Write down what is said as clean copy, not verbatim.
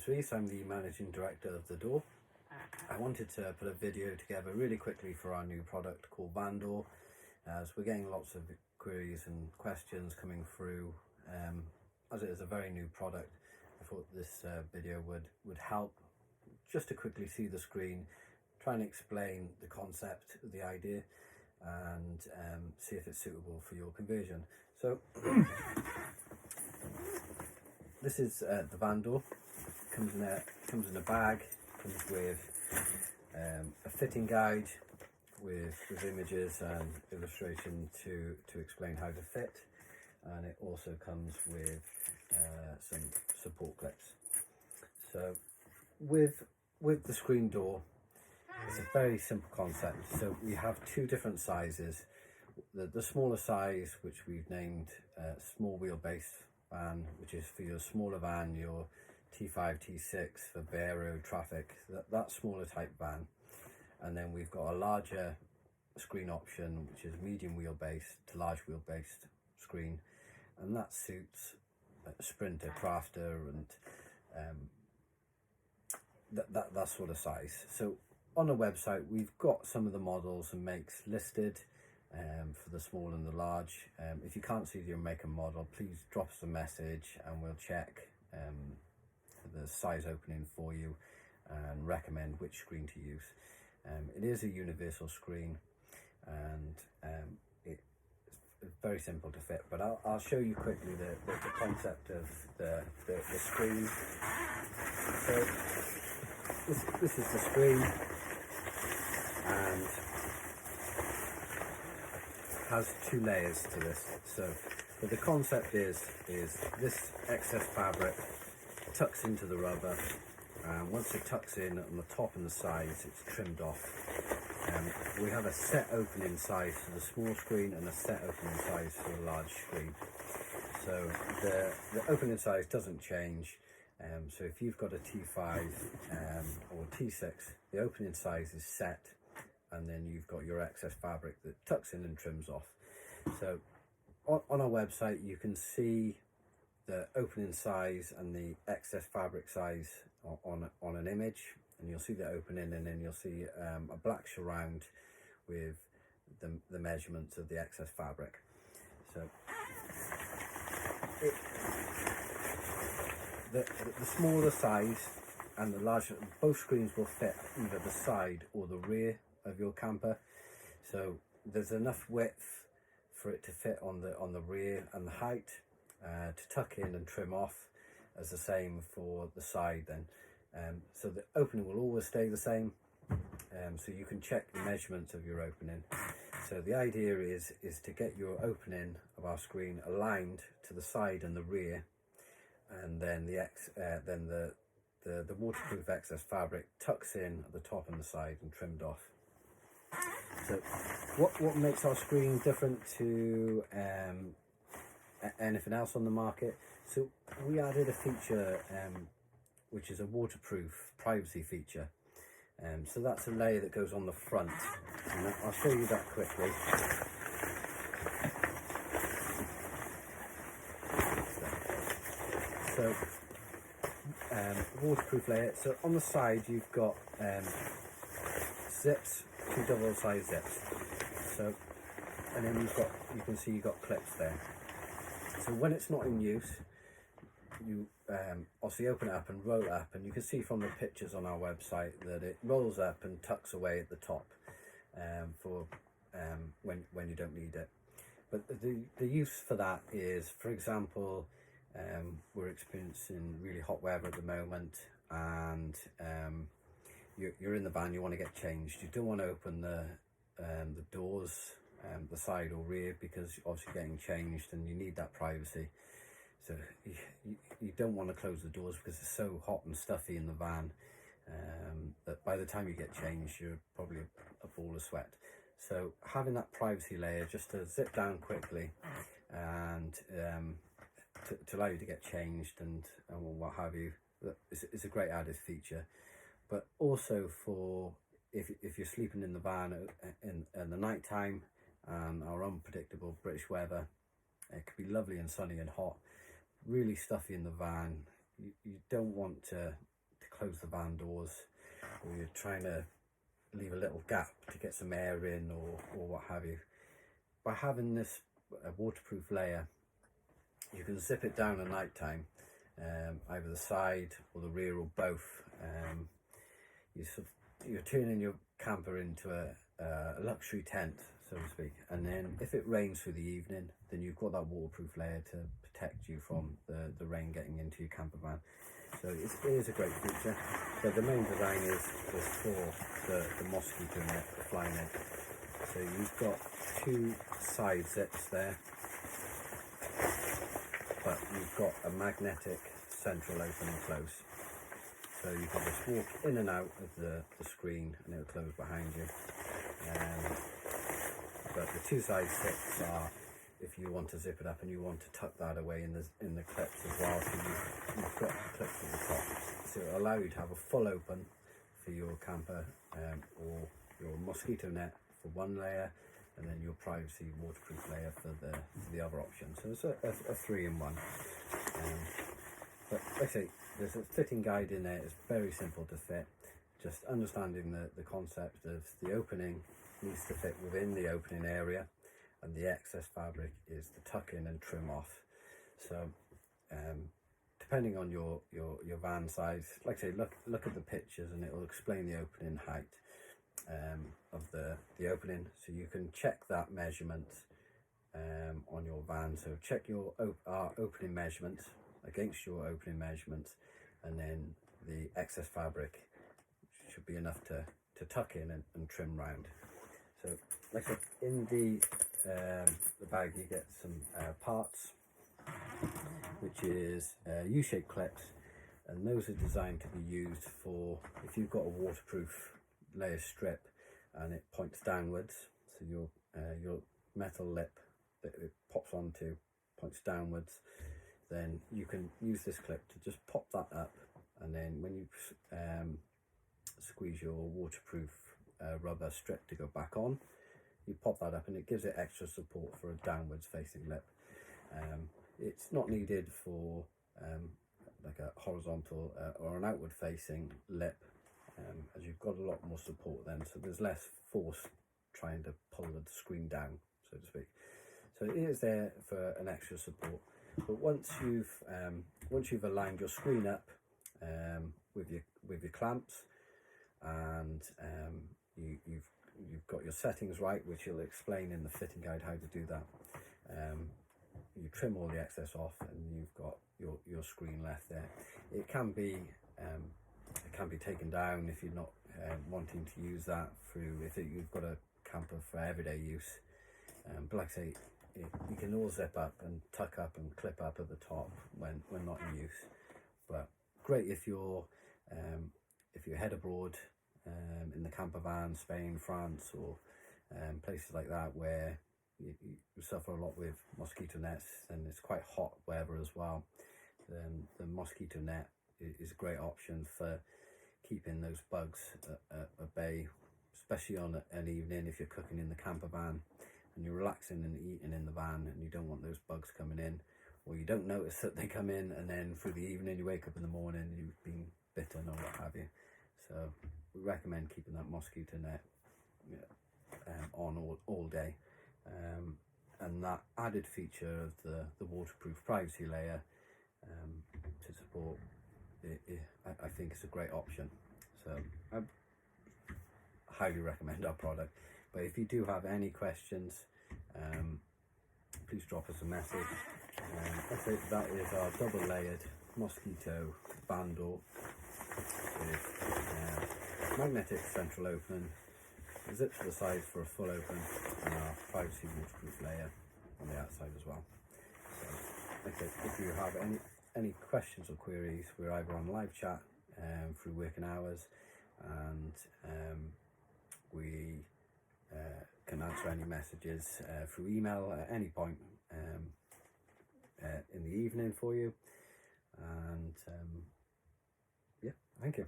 name's Reese. I'm the Managing Director of VANdoûr. I wanted to put a video together really quickly for our new product called VANdoûr, as we're getting lots of queries and questions coming through. As it is a very new product, I thought this video would help just to quickly see the screen, try and explain the concept, the idea, and see if it's suitable for your conversion. So this is the VANdoûr. Comes in a bag. Comes with a fitting guide with images and illustration to explain how to fit, and it also comes with some support clips. So with the screen door, it's a very simple concept. So we have two different sizes. The smaller size, which we've named small wheelbase van, which is for your smaller van, your T5, T6 for bare road traffic, that smaller type van. And then we've got a larger screen option, which is medium wheelbase to large wheelbase screen, and that suits a sprinter, crafter, and that sort of size. So on the website, we've got some of the models and makes listed for the small and the large. If you can't see your make and model, please drop us a message and we'll check the size opening for you and recommend which screen to use. It is a universal screen, and it's very simple to fit, but I'll show you quickly the concept of the screen. So this is the screen, and has two layers to this. So the concept is this excess fabric tucks into the rubber, and once it tucks in on the top and the sides, it's trimmed off. We have a set opening size for the small screen and a set opening size for the large screen. So the opening size doesn't change. So if you've got a T5 or T6, the opening size is set, and then you've got your excess fabric that tucks in and trims off. So on our website, you can see the opening size and the excess fabric size on an image, and you'll see the opening, and then you'll see a black surround with the measurements of the excess fabric. So the smaller size and the larger, both screens will fit either the side or the rear of your camper. So there's enough width for it to fit on the rear, and the height to tuck in and trim off as the same for the side then. So the opening will always stay the same, so you can check the measurements of your opening. So the idea is to get your opening of our screen aligned to the side and the rear, and then the waterproof excess fabric tucks in at the top and the side and trimmed off. So what makes our screen different to anything else on the market? So we added a feature which is a waterproof privacy feature. So that's a layer that goes on the front, and I'll show you that quickly. So waterproof layer. So on the side you've got zips, two double-sized zips. So, and then you can see you've got clips there. So when it's not in use, you obviously open it up and roll it up, and you can see from the pictures on our website that it rolls up and tucks away at the top for when you don't need it. But the use for that is, for example, we're experiencing really hot weather at the moment, and you're in the van, you want to get changed. You don't want to open the doors, the side or rear, because you're obviously getting changed and you need that privacy. So you don't want to close the doors because it's so hot and stuffy in the van that by the time you get changed, you're probably a ball of sweat. So having that privacy layer just to zip down quickly and to allow you to get changed and what have you, is a great added feature. But also for if you're sleeping in the van in the night time and our unpredictable British weather, it could be lovely and sunny and hot, really stuffy in the van. You don't want to close the van doors, or you're trying to leave a little gap to get some air in, or what have you. By having this waterproof layer, you can zip it down at night time, either the side or the rear or both. You're turning your camper into a luxury tent, so to speak, and then if it rains through the evening, then you've got that waterproof layer to protect you from the rain getting into your camper van. So it is a great feature, but the main design is for the mosquito net, the fly net. So you've got two side zips there, but you've got a magnetic central open and close. So you can just walk in and out of the screen and it'll close behind you. But the two side zips are if you want to zip it up and you want to tuck that away in the clips as well. So you've got clips at the top. So it'll allow you to have a full open for your camper or your mosquito net for one layer, and then your privacy waterproof layer for the other option. So it's a 3-in-1. But like I say, there's a fitting guide in there. It's very simple to fit. Just understanding the concept of the opening needs to fit within the opening area, and the excess fabric is the tuck in and trim off. So depending on your van size, like I say, look at the pictures and it will explain the opening height of the opening, so you can check that measurement on your van. So check your opening measurements against your opening measurements, and then the excess fabric should be enough to tuck in and trim round. So like I said, in the bag you get some parts, which is U-shaped clips, and those are designed to be used for if you've got a waterproof layer strip and it points downwards, so your metal lip that it pops onto points downwards, then you can use this clip to just pop that up, and then when you squeeze your waterproof rubber strip to go back on, you pop that up and it gives it extra support for a downwards facing lip. It's not needed for like a horizontal or an outward facing lip, as you've got a lot more support then, so there's less force trying to pull the screen down, so to speak. So it is there for an extra support. But once you've aligned your screen up with your clamps, and you've got your settings right, which you'll explain in the fitting guide how to do that, you trim all the excess off and you've got your screen left there. It can be taken down if you're not wanting to use that through, if you've got a camper for everyday use. But like I say, you can all zip up and tuck up and clip up at the top when not in use. But great if you're head abroad in the camper van, Spain, France, or places like that where you suffer a lot with mosquito nets, and it's quite hot weather as well. Then the mosquito net is a great option for keeping those bugs at bay, especially on an evening if you're cooking in the camper van and you're relaxing and eating in the van and you don't want those bugs coming in, or you don't notice that they come in, and then through the evening you wake up in the morning and you've been bitten or what have you. So we recommend keeping that mosquito net on all day, and that added feature of the waterproof privacy layer to support I think it's a great option. So I highly recommend our product. But if you do have any questions, please drop us a message. That is our double layered mosquito VANdoûr with magnetic central open, zip to the sides for a full open, and our privacy waterproof layer on the outside as well. So if you have any questions or queries, we're either on live chat through working hours, and we can answer any messages through email at any point in the evening for you. And yeah, thank you.